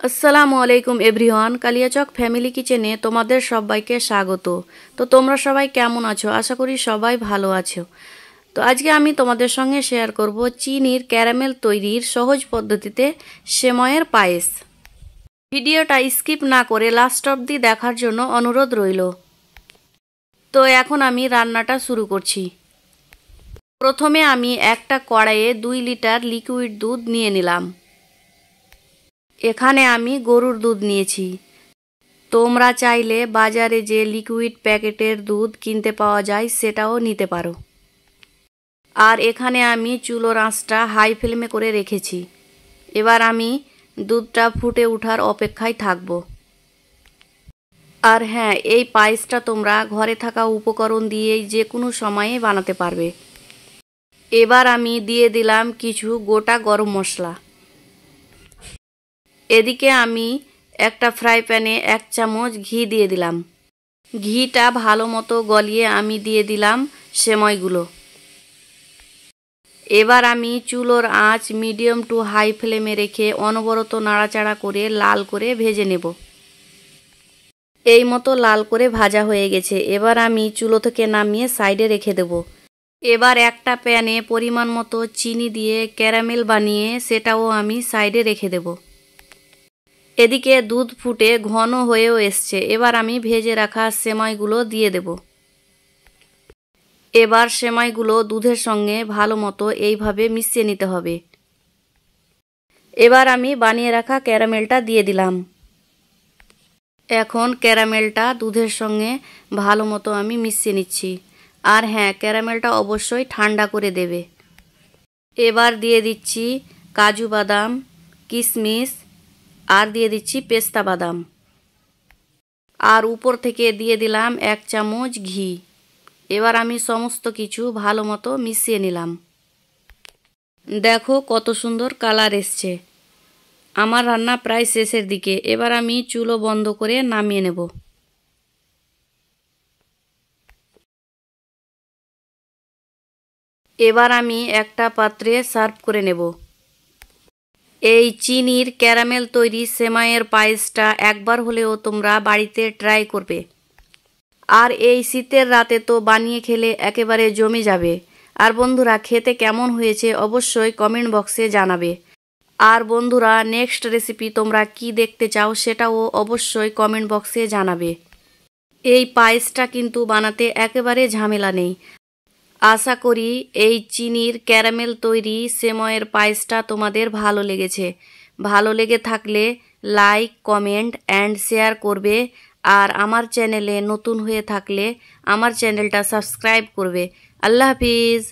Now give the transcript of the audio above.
আসসালামু আলাইকুম everyone, Kaliachak family কিচেনে তোমাদের সবাইকে স্বাগত। তো তোমরা সবাই কেমন আছো? আশা করি সবাই ভালো আছো। তো আজকে আমি তোমাদের সঙ্গে শেয়ার করব চিনির ক্যারামেল তৈরির সহজ পদ্ধতিতে সেমাইয়ের পায়েস। ভিডিওটা স্কিপ না করে লাস্ট অবধি দেখার জন্য অনুরোধ রইল। তো এখন আমি রান্নাটা শুরু করছি। প্রথমে আমি একটা কড়াইয়ে 2 লিটার লিকুইড দুধ নিয়ে নিলাম। এখানে আমি গরুর দুধ নিয়েছি। তোমরা চাইলে বাজারে যে লিকুইড প্যাকেটের দুধ কিনতে পাওয়া যায় সেটাও নিতে পারো। আর এখানে আমি চুলোর আঁচটা হাই ফ্লেমে করে রেখেছি। এবার আমি দুধটা ফুটে ওঠার অপেক্ষায় থাকব। আর হ্যাঁ, এই পায়েসটা তোমরা ঘরে থাকা উপকরণ দিয়েই যে কোনো সময়ে বানাতে পারবে। এবার আমি দিয়ে দিলাম কিছু গোটা গরম মশলা। এদিকে আমি একটা ফ্রাই প্যানে 1 চামচ ঘি দিয়ে দিলাম। ঘিটা ভালো মতো গলিয়ে আমি দিয়ে দিলাম সেমাইগুলো। এবার আমি চুলোর আঁচ মিডিয়াম টু হাই ফ্লেমে রেখে অনবরত নাড়াচাড়া করে লাল করে ভেজে নেব। এই মতো লাল করে ভাজা হয়ে গেছে। এবার আমি চুলো থেকে নামিয়ে সাইডে রেখে দেব। এবার একটা প্যানে পরিমাণ মতো চিনি দিয়ে ক্যারামেল বানিয়ে সেটাও আমি সাইডে রেখে দেব। এদিকে দুধ ফুটে ঘন হয়েও এসছে। এবার আমি ভেজে রাখা সেমাইগুলো দিয়ে দেব। এবার সেমাইগুলো দুধের সঙ্গে ভালো মতো এইভাবে মিশিয়ে নিতে হবে। এবার আমি বানিয়ে রাখা ক্যারামেলটা দিয়ে দিলাম। এখন ক্যারামেলটা দুধের সঙ্গে ভালো মতো আমি মিশিয়ে নিচ্ছি। আর হ্যাঁ, ক্যারামেলটা অবশ্যই ঠান্ডা করে দেবে। এবার দিয়ে দিচ্ছি কাজু বাদাম, কিশমিশ, আর দিয়ে দিচ্ছি পেস্তা বাদাম। আর উপর থেকে দিয়ে দিলাম 1 চামচ ঘি। এবার আমি সমস্ত কিছু ভালো মতো মিশিয়ে নিলাম। দেখো কত সুন্দর কালার এসছে। আমার রান্না প্রায় শেষের দিকে। এবার আমি চুলো বন্ধ করে নামিয়ে নেব। এবার আমি একটা পাত্রে সার্ভ করে নেব। এই চিনির ক্যারামেল তৈরি সেমাইয়ের পায়েসটা একবার হলেও তোমরা বাড়িতে ট্রাই করবে। আর এই শীতের রাতে তো বানিয়ে খেলে একেবারে জমে যাবে। আর বন্ধুরা, খেতে কেমন হয়েছে অবশ্যই কমেন্ট বক্সে জানাবে। আর বন্ধুরা, নেক্সট রেসিপি তোমরা কি দেখতে চাও সেটাও অবশ্যই কমেন্ট বক্সে জানাবে। এই পায়েসটা কিন্তু বানাতে একেবারে ঝামেলা নেই। আশা করি এই চিনির ক্যারামেল তৈরি সেমাইয়ের পায়েসটা তোমাদের ভালো লেগেছে। ভালো লেগে থাকলে লাইক, কমেন্ট অ্যান্ড শেয়ার করবে। আর আমার চ্যানেলে নতুন হয়ে থাকলে আমার চ্যানেলটা সাবস্ক্রাইব করবে। আল্লাহ হাফিজ।